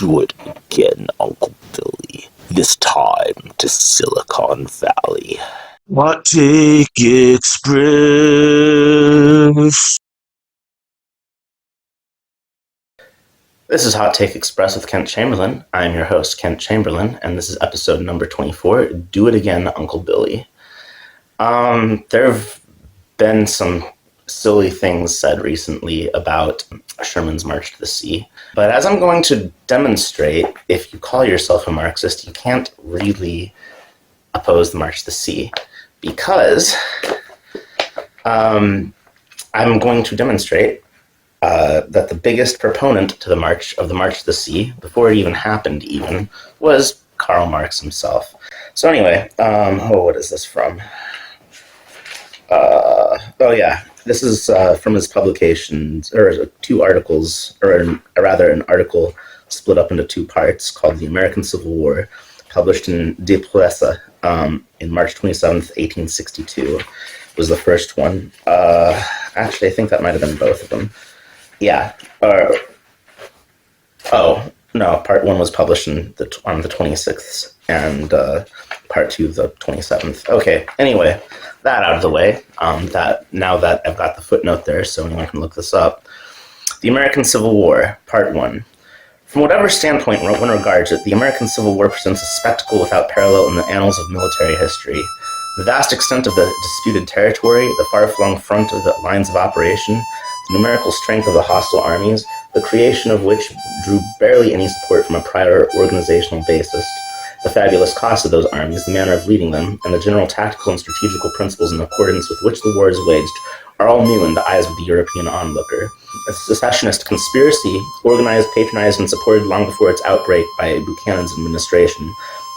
Do it again, Uncle Billy. This time to Silicon Valley. Hot Take Express. This is Hot Take Express with Kent Chamberlain. I'm your host, Kent Chamberlain, and this is episode number 24, Do It Again, Uncle Billy. There have been some silly things said recently about Sherman's March to the Sea, but as I'm going to demonstrate, if you call yourself a Marxist, you can't really oppose the March to the Sea, because I'm going to demonstrate that the biggest proponent to the March to the Sea, before it even happened was Karl Marx himself. So anyway, what is this from? This is from his publications, or two articles, or rather an article split up into two parts called The American Civil War, published in Die Presse in March 27th, 1862, was the first one. Actually, I think that might have been both of them. Yeah. Part one was published on the 26th, and part two the 27th. Okay, anyway, that out of the way, now that I've got the footnote there so anyone can look this up. The American Civil War, Part 1. From whatever standpoint one regards it, the American Civil War presents a spectacle without parallel in the annals of military history. The vast extent of the disputed territory, the far-flung front of the lines of operation, the numerical strength of the hostile armies, the creation of which drew barely any support from a prior organizational basis, the fabulous cost of those armies, the manner of leading them, and the general tactical and strategical principles in accordance with which the war is waged are all new in the eyes of the European onlooker. A secessionist conspiracy, organized, patronized, and supported long before its outbreak by Buchanan's administration,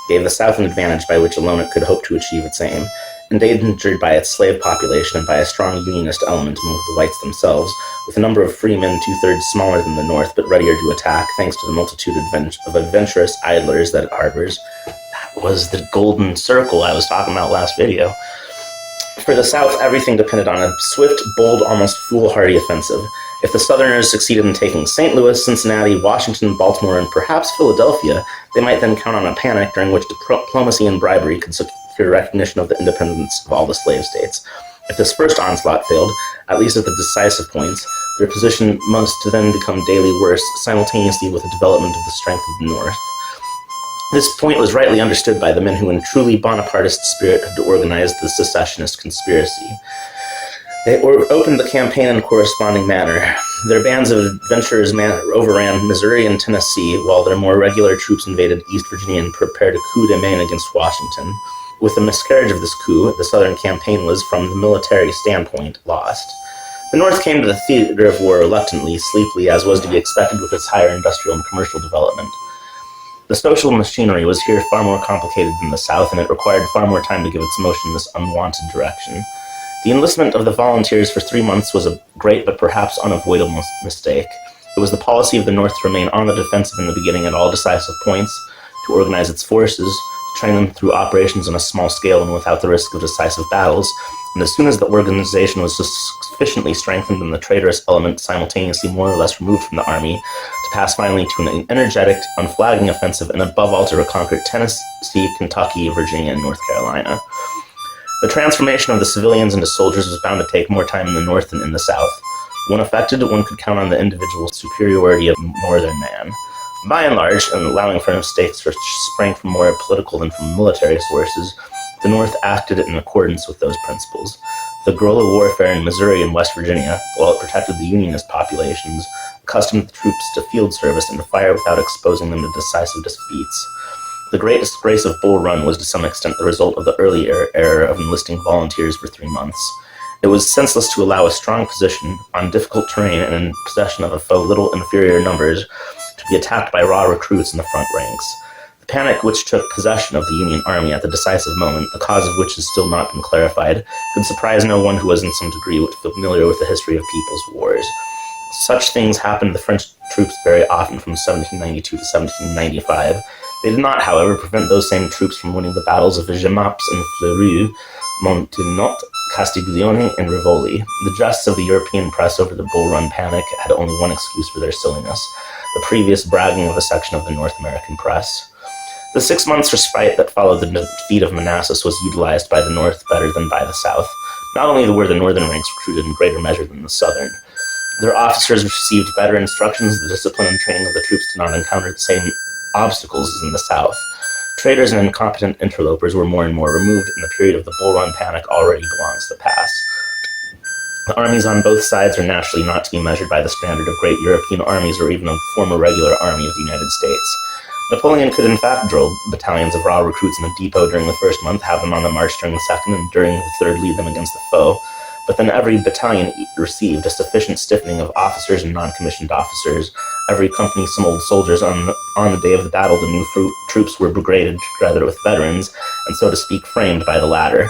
gave the South an advantage by which alone it could hope to achieve its aim. Endangered by its slave population and by a strong unionist element among the whites themselves, with a number of free men two-thirds smaller than the North but readier to attack thanks to the multitude of adventurous idlers that it harbors. That was the golden circle I was talking about last video. For the South, everything depended on a swift, bold, almost foolhardy offensive. If the Southerners succeeded in taking St. Louis, Cincinnati, Washington, Baltimore, and perhaps Philadelphia, they might then count on a panic during which diplomacy and bribery could secure recognition of the independence of all the slave states. If this first onslaught failed, at least at the decisive points, their position must then become daily worse, simultaneously with the development of the strength of the North. This point was rightly understood by the men who in truly Bonapartist spirit had organized the secessionist conspiracy. They opened the campaign in a corresponding manner. Their bands of adventurers overran Missouri and Tennessee, while their more regular troops invaded East Virginia and prepared a coup de main against Washington. With the miscarriage of this coup, the Southern campaign was, from the military standpoint, lost. The North came to the theater of war reluctantly, sleepily, as was to be expected with its higher industrial and commercial development. The social machinery was here far more complicated than the South, and it required far more time to give its motion this unwanted direction. The enlistment of the volunteers for 3 months was a great but perhaps unavoidable mistake. It was the policy of the North to remain on the defensive in the beginning at all decisive points, to organize its forces, to train them through operations on a small scale and without the risk of decisive battles, and as soon as the organization was sufficiently strengthened and the traitorous element simultaneously more or less removed from the army, to pass finally to an energetic, unflagging offensive, and above all to reconquer Tennessee, Kentucky, Virginia, and North Carolina. The transformation of the civilians into soldiers was bound to take more time in the North than in the South. When effected, one could count on the individual superiority of northern man. By and large, and allowing for mistakes which sprang from more political than from military sources, the North acted in accordance with those principles. The guerrilla warfare in Missouri and West Virginia, while it protected the Unionist populations, accustomed the troops to field service and to fire without exposing them to decisive defeats. The great disgrace of Bull Run was to some extent the result of the early error of enlisting volunteers for 3 months. It was senseless to allow a strong position, on difficult terrain and in possession of a foe little inferior numbers, to be attacked by raw recruits in the front ranks. The panic which took possession of the Union Army at the decisive moment, the cause of which has still not been clarified, could surprise no one who was in some degree familiar with the history of people's wars. Such things happened to the French troops very often from 1792 to 1795. They did not, however, prevent those same troops from winning the battles of Jemappes and Fleurus, Montenot, Castiglione, and Rivoli. The jests of the European press over the Bull Run panic had only one excuse for their silliness. the previous bragging of a section of the North American press. The 6 months respite that followed the defeat of Manassas was utilized by the North better than by the South. Not only were the northern ranks recruited in greater measure than the southern, their officers received better instructions. The discipline and training of the troops did not encounter the same obstacles as in the South. Traitors and incompetent interlopers were more and more removed, and the period of the Bull Run panic already belongs to the past. The armies on both sides are naturally not to be measured by the standard of great European armies or even of the former regular army of the United States. Napoleon could in fact drill battalions of raw recruits in a depot during the first month, have them on the march during the second, and during the third lead them against the foe. But then every battalion received a sufficient stiffening of officers and non-commissioned officers. Every company some old soldiers. On the day of the battle, the new troops were brigaded together with veterans, and so to speak framed by the latter.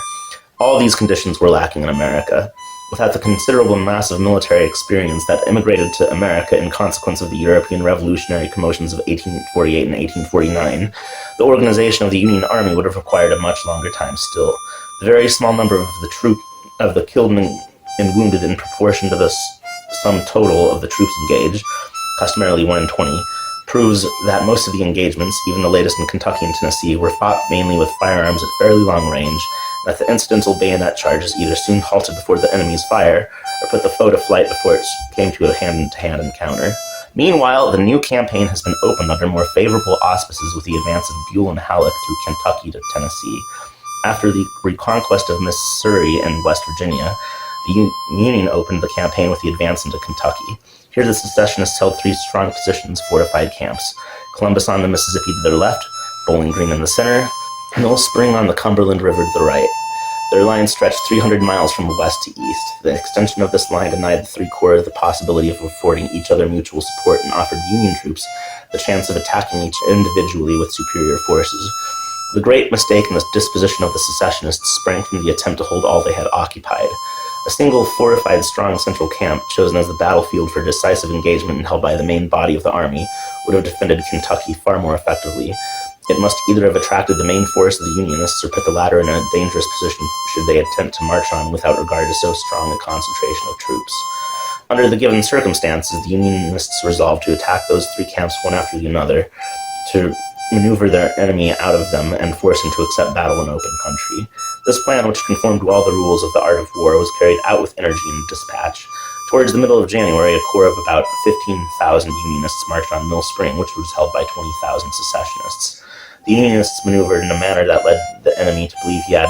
All these conditions were lacking in America. Without the considerable mass of military experience that immigrated to America in consequence of the European revolutionary commotions of 1848 and 1849, the organization of the Union Army would have required a much longer time still. The very small number of the killed and wounded in proportion to the sum total of the troops engaged, customarily 1 in 20, proves that most of the engagements, even the latest in Kentucky and Tennessee, were fought mainly with firearms at fairly long range, that the incidental bayonet charges either soon halted before the enemy's fire or put the foe to flight before it came to a hand-to-hand encounter. Meanwhile, the new campaign has been opened under more favorable auspices with the advance of Buell and Halleck through Kentucky to Tennessee. After the reconquest of Missouri and West Virginia, the Union opened the campaign with the advance into Kentucky. Here the secessionists held 3 strong positions, fortified camps: Columbus on the Mississippi to their left, Bowling Green in the center, Mill Spring on the Cumberland River to the right. Their line stretched 300 miles from west to east. The extension of this line denied the 3 corps the possibility of affording each other mutual support and offered the Union troops the chance of attacking each individually with superior forces. The great mistake in the disposition of the secessionists sprang from the attempt to hold all they had occupied. A single fortified strong central camp, chosen as the battlefield for decisive engagement and held by the main body of the army, would have defended Kentucky far more effectively. It must either have attracted the main force of the Unionists or put the latter in a dangerous position should they attempt to march on without regard to so strong a concentration of troops. Under the given circumstances, the Unionists resolved to attack those 3 camps one after another, to maneuver their enemy out of them and force him to accept battle in open country. This plan, which conformed to all the rules of the art of war, was carried out with energy and dispatch. Towards the middle of January, a corps of about 15,000 Unionists marched on Mill Spring, which was held by 20,000 secessionists. The Unionists maneuvered in a manner that led the enemy to believe he had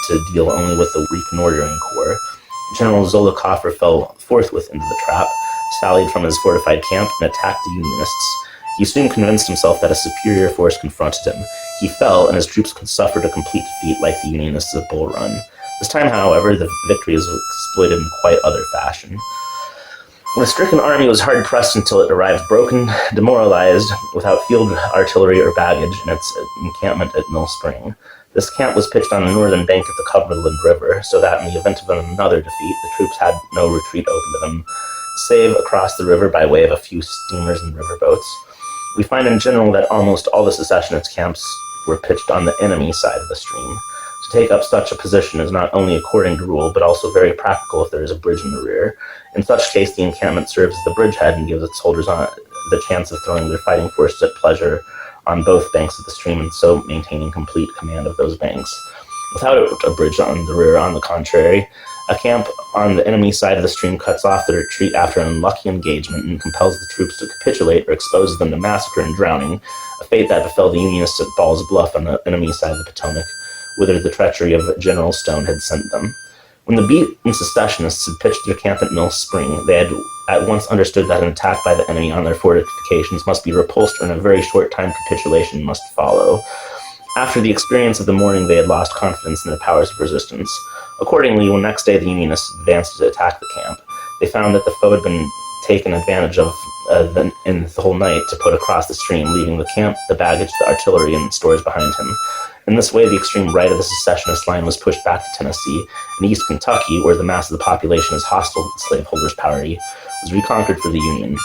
to deal only with the reconnoitering corps. General Zollicoffer fell forthwith into the trap, sallied from his fortified camp, and attacked the Unionists. He soon convinced himself that a superior force confronted him. He fell, and his troops suffered a complete defeat like the Unionists of Bull Run. This time, however, the victory was exploited in quite other fashion. The stricken army was hard-pressed until it arrived broken, demoralized, without field artillery or baggage, in its encampment at Mill Spring. This camp was pitched on the northern bank of the Cumberland River, so that in the event of another defeat, the troops had no retreat open to them, save across the river by way of a few steamers and riverboats. We find in general that almost all the secessionist camps were pitched on the enemy side of the stream. To take up such a position is not only according to rule, but also very practical if there is a bridge in the rear. In such case, the encampment serves as the bridgehead and gives its soldiers the chance of throwing their fighting forces at pleasure on both banks of the stream, and so maintaining complete command of those banks. Without a bridge on the rear, on the contrary, a camp on the enemy side of the stream cuts off the retreat after an unlucky engagement and compels the troops to capitulate or exposes them to massacre and drowning, a fate that befell the Unionists at Ball's Bluff on the enemy side of the Potomac, whither the treachery of General Stone had sent them. When the beaten secessionists had pitched their camp at Mill Spring, they had at once understood that an attack by the enemy on their fortifications must be repulsed, or in a very short time capitulation must follow. After the experience of the morning, they had lost confidence in their powers of resistance. Accordingly, when next day the Unionists advanced to attack the camp, they found that the foe had been taken advantage of in the whole night to put across the stream, leaving the camp, the baggage, the artillery, and stores behind him. In this way, the extreme right of the secessionist line was pushed back to Tennessee, and East Kentucky, where the mass of the population is hostile to the slaveholders' party, was reconquered for the Union.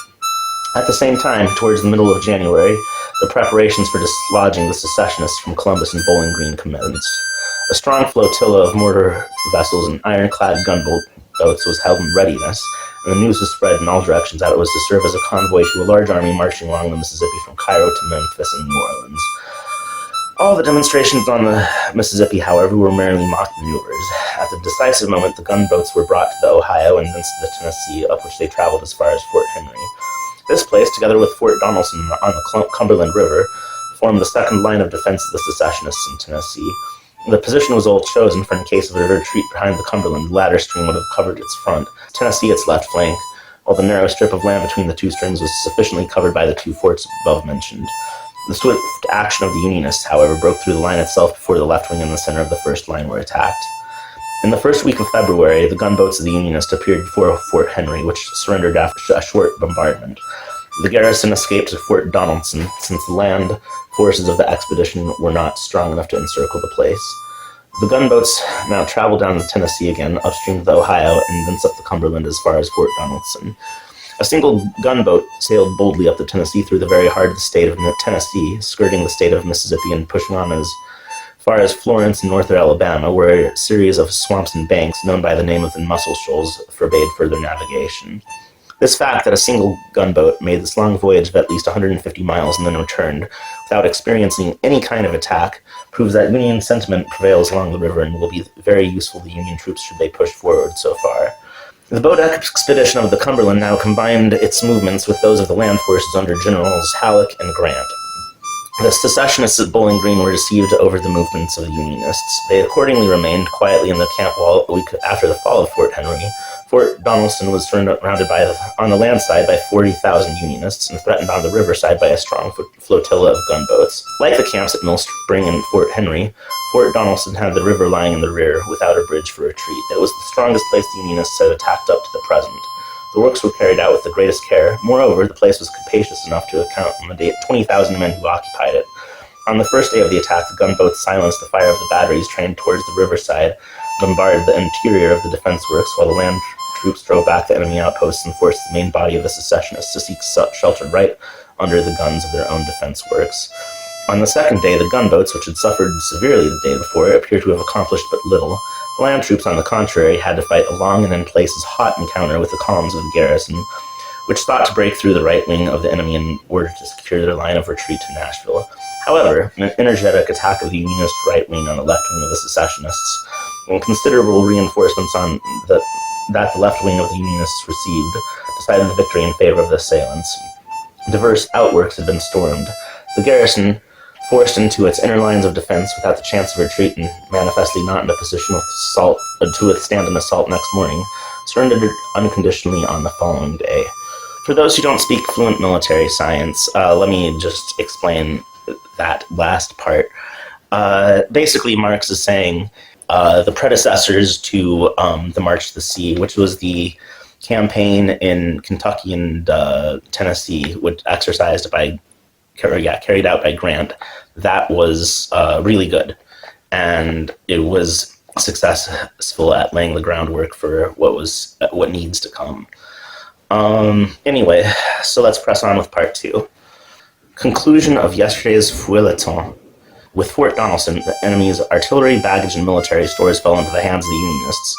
At the same time, towards the middle of January, the preparations for dislodging the secessionists from Columbus and Bowling Green commenced. A strong flotilla of mortar vessels and ironclad gunboats was held in readiness, and the news was spread in all directions that it was to serve as a convoy to a large army marching along the Mississippi from Cairo to Memphis and New Orleans. All the demonstrations on the Mississippi, however, were merely mock maneuvers. At the decisive moment, the gunboats were brought to the Ohio and thence to the Tennessee, up which they traveled as far as Fort Henry. This place, together with Fort Donelson on the Cumberland River, formed the second line of defense of the secessionists in Tennessee. The position was all chosen for in case of a retreat behind the Cumberland, the latter stream would have covered its front, Tennessee its left flank, while the narrow strip of land between the two streams was sufficiently covered by the two forts above mentioned. The swift action of the Unionists, however, broke through the line itself before the left wing and the center of the first line were attacked. In the first week of February, the gunboats of the Unionists appeared before Fort Henry, which surrendered after a short bombardment. The garrison escaped to Fort Donelson, since the land forces of the expedition were not strong enough to encircle the place. The gunboats now traveled down the Tennessee again, upstream to the Ohio, and thence up the Cumberland as far as Fort Donelson. A single gunboat sailed boldly up the Tennessee through the very heart of the state of Tennessee, skirting the state of Mississippi and pushing on as far as Florence and northern Alabama, where a series of swamps and banks, known by the name of the Muscle Shoals, forbade further navigation. This fact that a single gunboat made this long voyage of at least 150 miles and then returned without experiencing any kind of attack proves that Union sentiment prevails along the river and will be very useful to Union troops should they push forward so far. The boat expedition of the Cumberland now combined its movements with those of the land forces under Generals Halleck and Grant. The secessionists at Bowling Green were deceived over the movements of the Unionists. They accordingly remained quietly in the camp while a week after the fall of Fort Henry, Fort Donelson was surrounded on the land side by 40,000 Unionists and threatened on the river side by a strong flotilla of gunboats. Like the camps at Mill Spring and Fort Henry, Fort Donelson had the river lying in the rear without a bridge for retreat. It was the strongest place the Unionists had attacked up to the present. The works were carried out with the greatest care. Moreover, the place was capacious enough to account on the day 20,000 men who occupied it. On the first day of the attack, the gunboats silenced the fire of the batteries trained towards the riverside, bombarded the interior of the defense works, while the land troops drove back the enemy outposts and forced the main body of the secessionists to seek shelter right under the guns of their own defense works. On the second day, the gunboats, which had suffered severely the day before, appeared to have accomplished but little. The land troops, on the contrary, had to fight a long and in places hot encounter with the columns of the garrison, which sought to break through the right wing of the enemy in order to secure their line of retreat to Nashville. However, an energetic attack of the Unionist right wing on the left wing of the secessionists, and considerable reinforcements that the left wing of the Unionists received, decided the victory in favor of the assailants. Diverse outworks had been stormed. The garrison, forced into its inner lines of defense without the chance of retreat and manifestly not in a position to withstand an assault next morning, surrendered unconditionally on the following day. For those who don't speak fluent military science, let me just explain that last part. Basically, Marx is saying the predecessors to the March to the Sea, which was the campaign in Kentucky and Tennessee, which carried out by Grant, that was really good, and it was successful at laying the groundwork for what needs to come. Anyway, so let's press on with part 2. Conclusion of yesterday's feuilleton. With Fort Donelson, the enemy's artillery, baggage, and military stores fell into the hands of the Unionists.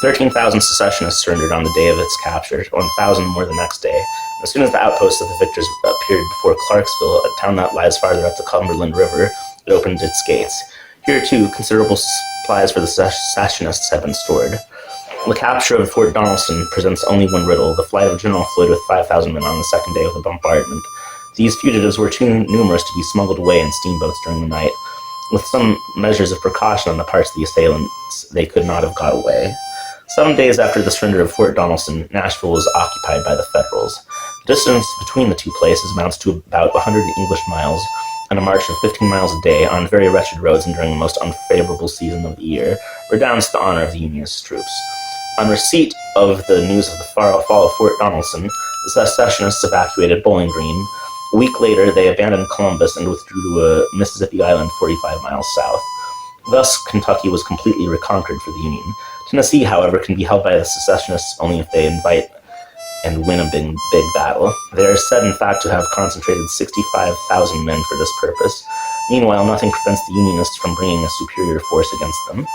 13,000 secessionists surrendered on the day of its capture, 1,000 more the next day. As soon as the outposts of the victors appeared before Clarksville, a town that lies farther up the Cumberland River, it opened its gates. Here, too, considerable supplies for the secessionists had been stored. The capture of Fort Donelson presents only one riddle: the flight of General Floyd with 5,000 men on the second day of the bombardment. These fugitives were too numerous to be smuggled away in steamboats during the night. With some measures of precaution on the parts of the assailants, they could not have got away. Some days after the surrender of Fort Donelson, Nashville was occupied by the Federals. The distance between the two places amounts to about 100 English miles, and a march of 15 miles a day on very wretched roads and during the most unfavorable season of the year redounds to the honor of the Unionist troops. On receipt of the news of the fall of Fort Donelson, the secessionists evacuated Bowling Green. A week later, they abandoned Columbus and withdrew to a Mississippi island 45 miles south. Thus, Kentucky was completely reconquered for the Union. Tennessee, however, can be held by the secessionists only if they invite and win a big battle. They are said, in fact, to have concentrated 65,000 men for this purpose. Meanwhile, nothing prevents the Unionists from bringing a superior force against them.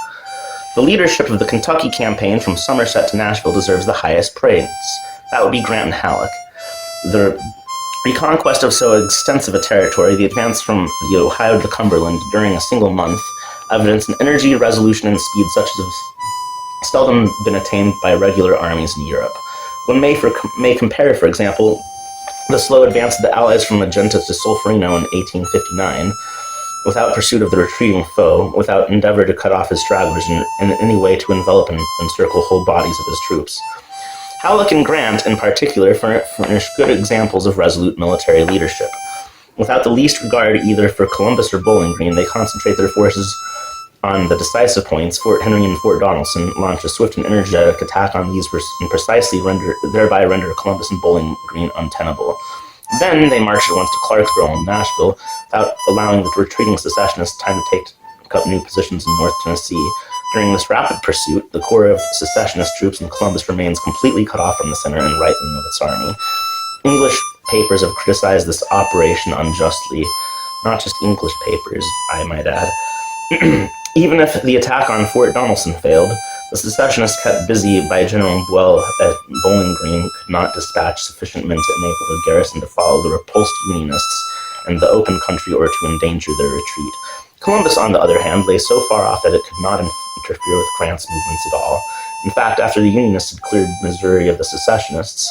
The leadership of the Kentucky campaign from Somerset to Nashville deserves the highest praise. That would be Grant and Halleck. The reconquest of so extensive a territory, the advance from the Ohio to Cumberland during a single month, evidenced an energy, resolution, and speed such as have seldom been attained by regular armies in Europe. One may compare, for example, the slow advance of the Allies from Magenta to Solferino in 1859, without pursuit of the retreating foe, without endeavor to cut off his stragglers, and in any way to envelop and encircle whole bodies of his troops. Halleck and Grant, in particular, furnish good examples of resolute military leadership. Without the least regard either for Columbus or Bowling Green, they concentrate their forces on the decisive points. Fort Henry and Fort Donelson launch a swift and energetic attack on these and precisely thereby render Columbus and Bowling Green untenable. Then they marched at once to Clarksville and Nashville, without allowing the retreating secessionists time to take up new positions in North Tennessee. During this rapid pursuit, the core of secessionist troops in Columbus remains completely cut off from the center and right wing of its army. English papers have criticized this operation unjustly. Not just English papers, I might add. Even if the attack on Fort Donelson failed, the secessionists kept busy by General Buell at Bowling Green could not dispatch sufficient men to enable the garrison to follow the repulsed Unionists and the open country or to endanger their retreat. Columbus, on the other hand, lay so far off that it could not interfere with Grant's movements at all. In fact, after the Unionists had cleared Missouri of the secessionists,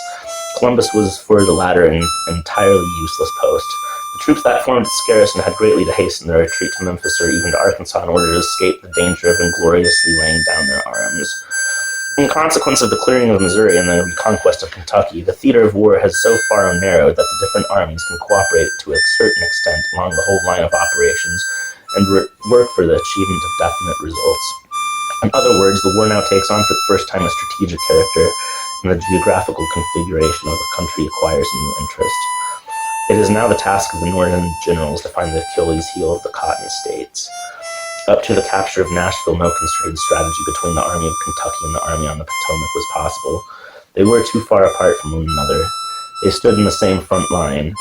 Columbus was for the latter an entirely useless post. The troops that formed its garrison had greatly to hasten their retreat to Memphis or even to Arkansas in order to escape the danger of ingloriously laying down their arms. In consequence of the clearing of Missouri and the reconquest of Kentucky, the theater of war has so far narrowed that the different armies can cooperate to a certain extent along the whole line of operations and work for the achievement of definite results. In other words, the war now takes on for the first time a strategic character, and the geographical configuration of the country acquires a new interest. It is now the task of the Northern generals to find the Achilles heel of the Cotton States. Up to the capture of Nashville, no concerted strategy between the Army of Kentucky and the Army on the Potomac was possible. They were too far apart from one another. They stood in the same front line,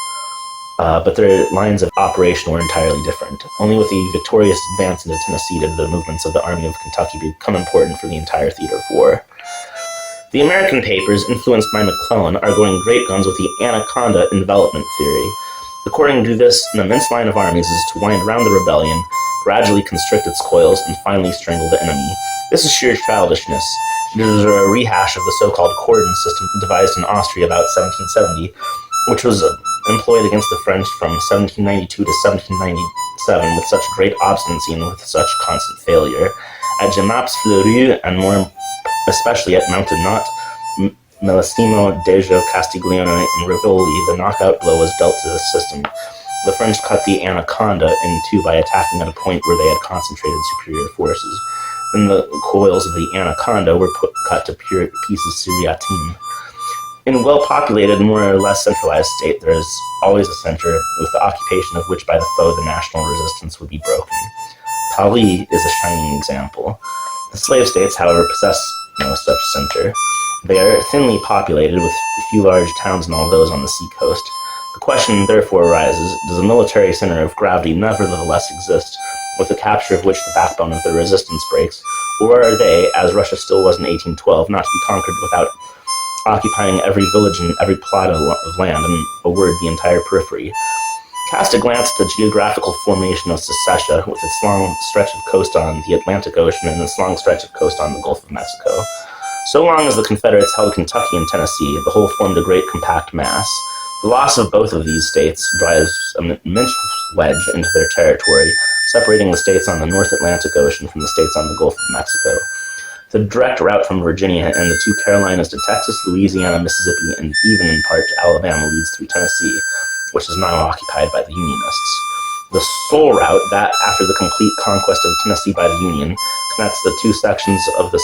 but their lines of operation were entirely different. Only with the victorious advance into Tennessee did the movements of the Army of Kentucky become important for the entire theater of war. The American papers, influenced by McClellan, are going great guns with the Anaconda envelopment theory. According to this, an immense line of armies is to wind round the rebellion, gradually constrict its coils, and finally strangle the enemy. This is sheer childishness. It is a rehash of the so-called cordon system devised in Austria about 1770, which was employed against the French from 1792 to 1797 with such great obstinacy and with such constant failure. At Genappe-Fleurus, and more especially at Mountainot, Melissimo, Dejo, Castiglione, and Rivoli, the knockout blow was dealt to this system. The French cut the Anaconda in two by attacking at a point where they had concentrated superior forces. Then the coils of the Anaconda were cut to pure pieces seriatim. In a well-populated, more or less centralized state, there is always a center, with the occupation of which by the foe the national resistance would be broken. Paris is a shining example. The slave states, however, possess no such center. They are thinly populated, with a few large towns and all those on the seacoast. The question therefore arises, does a military center of gravity nevertheless exist, with the capture of which the backbone of their resistance breaks, or are they, as Russia still was in 1812, not to be conquered without occupying every village and every plot of land, and a word, the entire periphery? Cast a glance at the geographical formation of Secessia, with its long stretch of coast on the Atlantic Ocean and its long stretch of coast on the Gulf of Mexico. So long as the Confederates held Kentucky and Tennessee, the whole formed a great compact mass. The loss of both of these states drives an immense wedge into their territory, separating the states on the North Atlantic Ocean from the states on the Gulf of Mexico. The direct route from Virginia and the two Carolinas to Texas, Louisiana, Mississippi, and even in part to Alabama leads through Tennessee, which is now occupied by the Unionists. The sole route that, after the complete conquest of Tennessee by the Union, connects the two sections of the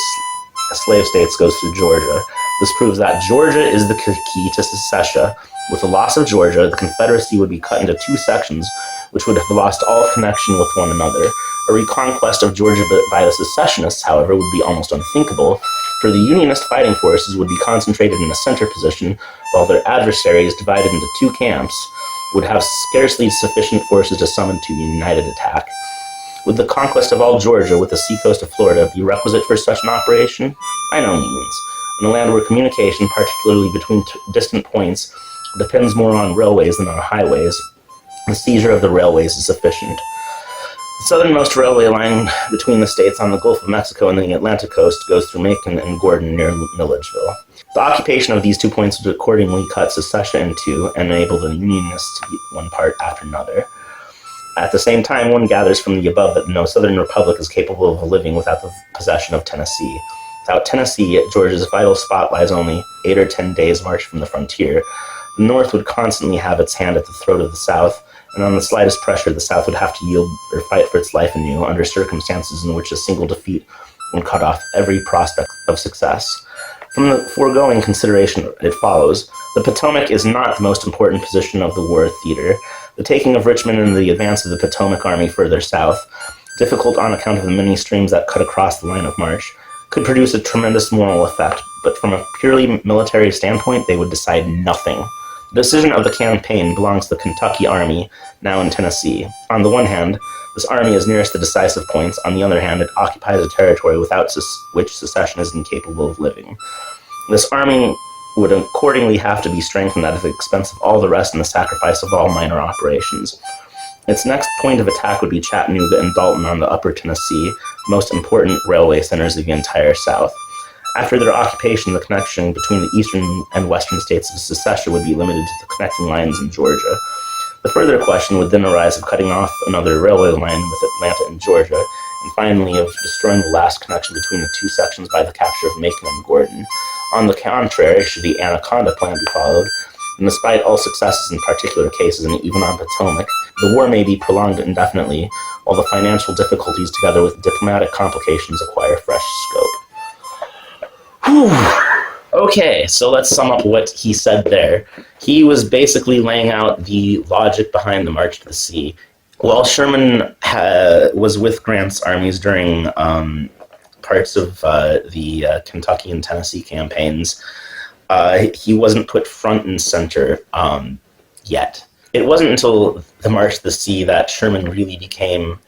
slave states goes through Georgia. This proves that Georgia is the key to secession. With the loss of Georgia, the Confederacy would be cut into two sections, which would have lost all connection with one another. A reconquest of Georgia by the secessionists, however, would be almost unthinkable, for the Unionist fighting forces would be concentrated in a center position, while their adversaries, divided into two camps, would have scarcely sufficient forces to summon to a united attack. Would the conquest of all Georgia with the seacoast of Florida be requisite for such an operation? By no means. In a land where communication, particularly between distant points, depends more on railways than on highways, the seizure of the railways is sufficient. The southernmost railway line between the states on the Gulf of Mexico and the Atlantic coast goes through Macon and Gordon near Milledgeville. The occupation of these 2 points would accordingly cut secession in two and enable the Unionists to be one part after another. At the same time, one gathers from the above that no Southern republic is capable of living without the possession of Tennessee. Without Tennessee, Georgia's vital spot lies only 8 or 10 days' march from the frontier. The North would constantly have its hand at the throat of the South, and on the slightest pressure, the South would have to yield or fight for its life anew under circumstances in which a single defeat would cut off every prospect of success. From the foregoing consideration, it follows, the Potomac is not the most important position of the war theater. The taking of Richmond and the advance of the Potomac Army further south, difficult on account of the many streams that cut across the line of march, could produce a tremendous moral effect, but from a purely military standpoint, they would decide nothing. The decision of the campaign belongs to the Kentucky Army, now in Tennessee. On the one hand, this army is nearest the decisive points. On the other hand, it occupies a territory without which secession is incapable of living. This army would accordingly have to be strengthened at the expense of all the rest and the sacrifice of all minor operations. Its next point of attack would be Chattanooga and Dalton on the upper Tennessee, most important railway centers of the entire South. After their occupation, the connection between the eastern and western states of secession would be limited to the connecting lines in Georgia. The further question would then arise of cutting off another railway line with Atlanta and Georgia, and finally of destroying the last connection between the two sections by the capture of Macon and Gordon. On the contrary, should the Anaconda plan be followed, and despite all successes in particular cases and even on Potomac, the war may be prolonged indefinitely, while the financial difficulties together with diplomatic complications acquire fresh scope. Whew. Okay, so let's sum up what he said there. He was basically laying out the logic behind the March to the Sea. While Sherman was with Grant's armies during parts of the Kentucky and Tennessee campaigns, he wasn't put front and center yet. It wasn't until the March to the Sea that Sherman really became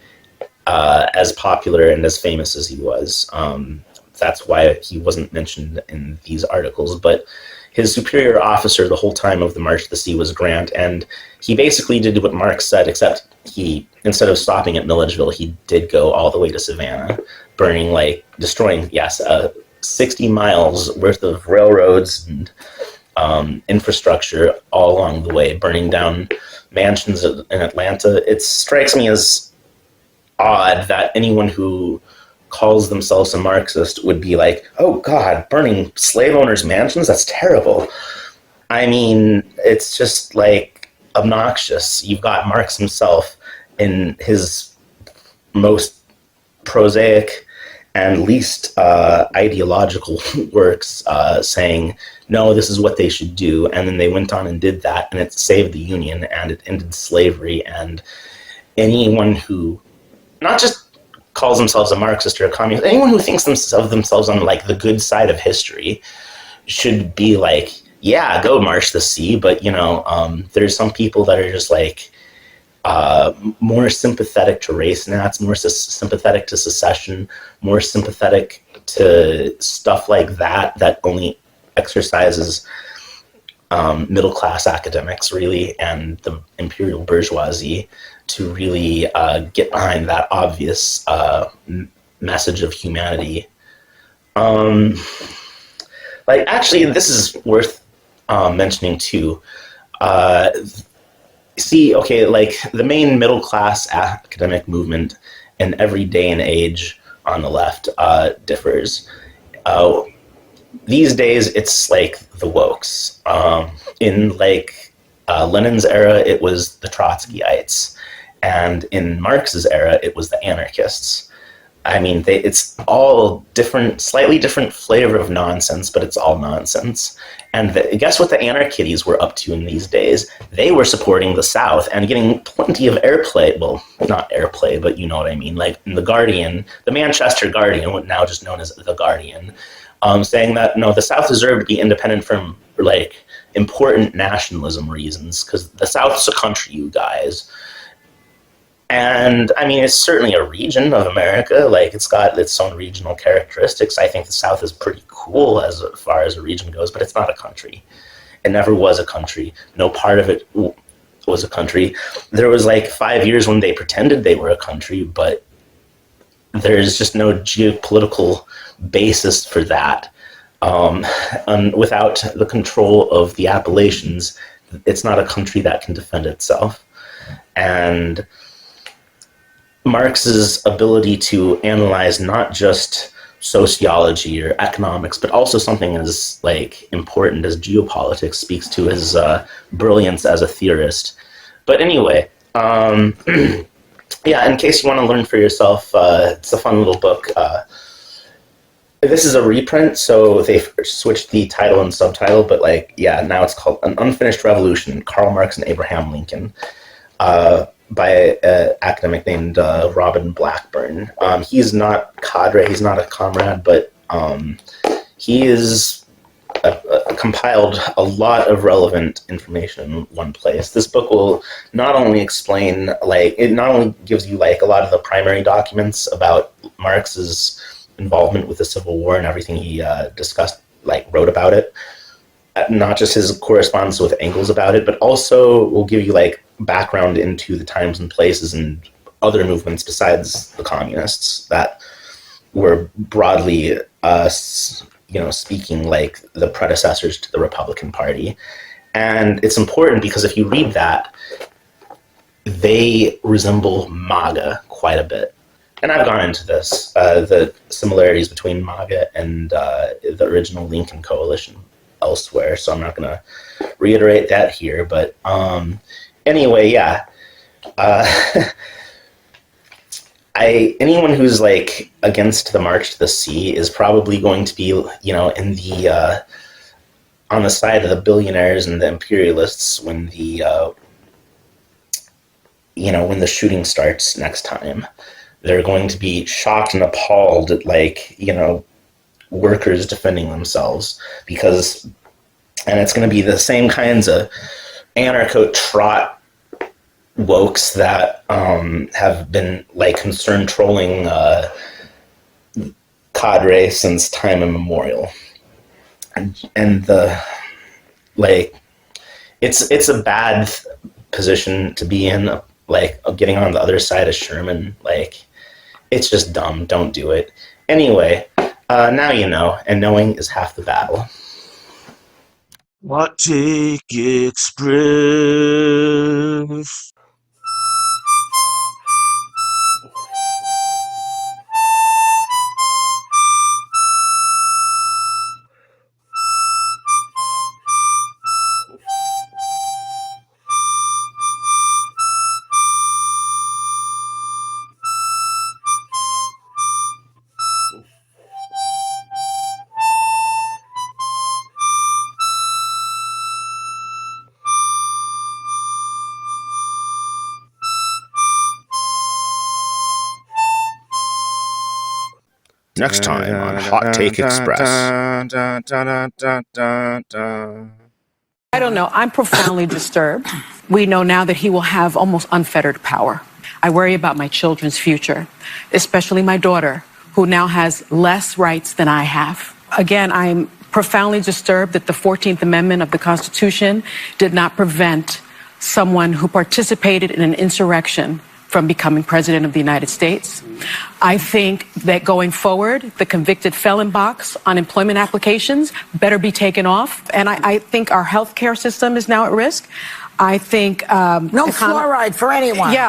as popular and as famous as he was. That's why he wasn't mentioned in these articles, but his superior officer the whole time of the March to the Sea was Grant, and he basically did what Marx said, except he, instead of stopping at Milledgeville, he did go all the way to Savannah, destroying 60 miles worth of railroads and infrastructure all along the way, burning down mansions in Atlanta. It strikes me as odd that anyone who calls themselves a Marxist would be like, oh God, burning slave owners' mansions? That's terrible. I mean, it's just like obnoxious. You've got Marx himself in his most prosaic and least ideological works saying, no, this is what they should do. And then they went on and did that, and it saved the Union, and it ended slavery. And anyone who not just calls themselves a Marxist or a communist, anyone who thinks of themselves on like the good side of history should be like, yeah, go march the sea. But there's some people that are just like more sympathetic to race nats, more sympathetic to secession, more sympathetic to stuff like that only exercises middle class academics really and the imperial bourgeoisie to really get behind that obvious message of humanity. Actually, this is worth mentioning too. The main middle class academic movement in every day and age on the left differs. These days, it's like the wokes. In Lenin's era, it was the Trotskyites. And in Marx's era, it was the anarchists. I mean, it's all different, slightly different flavor of nonsense, but it's all nonsense. And guess what the anarchitties were up to in these days? They were supporting the South and getting plenty of airplay. Well, not airplay, but you know what I mean. Like in The Guardian, the Manchester Guardian, now just known as The Guardian, saying that, no, the South deserved to be independent from, important nationalism reasons, because the South's a country, you guys. And I mean, it's certainly a region of America. Like, it's got its own regional characteristics. I think the South is pretty cool as far as a region goes, but it's not a country. It never was a country. No part of it was a country. There was like 5 years when they pretended they were a country, but there's just no geopolitical basis for that. And without the control of the Appalachians, it's not a country that can defend itself. And Marx's ability to analyze not just sociology or economics, but also something as like important as geopolitics speaks to his brilliance as a theorist. But anyway, yeah, in case you want to learn for yourself, it's a fun little book. This is a reprint, so they switched the title and subtitle, but like, yeah, now it's called An Unfinished Revolution, Karl Marx and Abraham Lincoln, by an academic named Robin Blackburn. He's not cadre, he's not a comrade, but he is compiled a lot of relevant information in one place. This book will not only explain, like, it not only gives you like a lot of the primary documents about Marx's involvement with the Civil War and everything he discussed, like wrote about it, not just his correspondence with Engels about it, but also will give you like background into the times and places and other movements besides the communists that were broadly, speaking like the predecessors to the Republican Party. And it's important because if you read that, they resemble MAGA quite a bit. And I've gone into this, the similarities between MAGA and the original Lincoln Coalition elsewhere, so I'm not going to reiterate that here. But anyway, yeah. Anyone who's like against the March to the Sea is probably going to be, in the on the side of the billionaires and the imperialists when the when the shooting starts next time. They're going to be shocked and appalled at workers defending themselves and it's going to be the same kinds of anarcho-trot wokes that have been like concerned trolling cadre since time immemorial, and the it's a bad position to be in, like getting on the other side of Sherman. Like, it's just dumb. Don't do it. Anyway, now you know, and knowing is half the battle. Attic Express. Next time on Hot Take Express. I don't know. I'm profoundly disturbed. We know now that he will have almost unfettered power. I worry about my children's future, especially my daughter, who now has less rights than I have. Again, I'm profoundly disturbed that the 14th Amendment of the Constitution did not prevent someone who participated in an insurrection from becoming president of the United States. I think that going forward, the convicted felon box on employment applications better be taken off. And I think our healthcare system is now at risk. I think no fluoride for anyone. Yeah.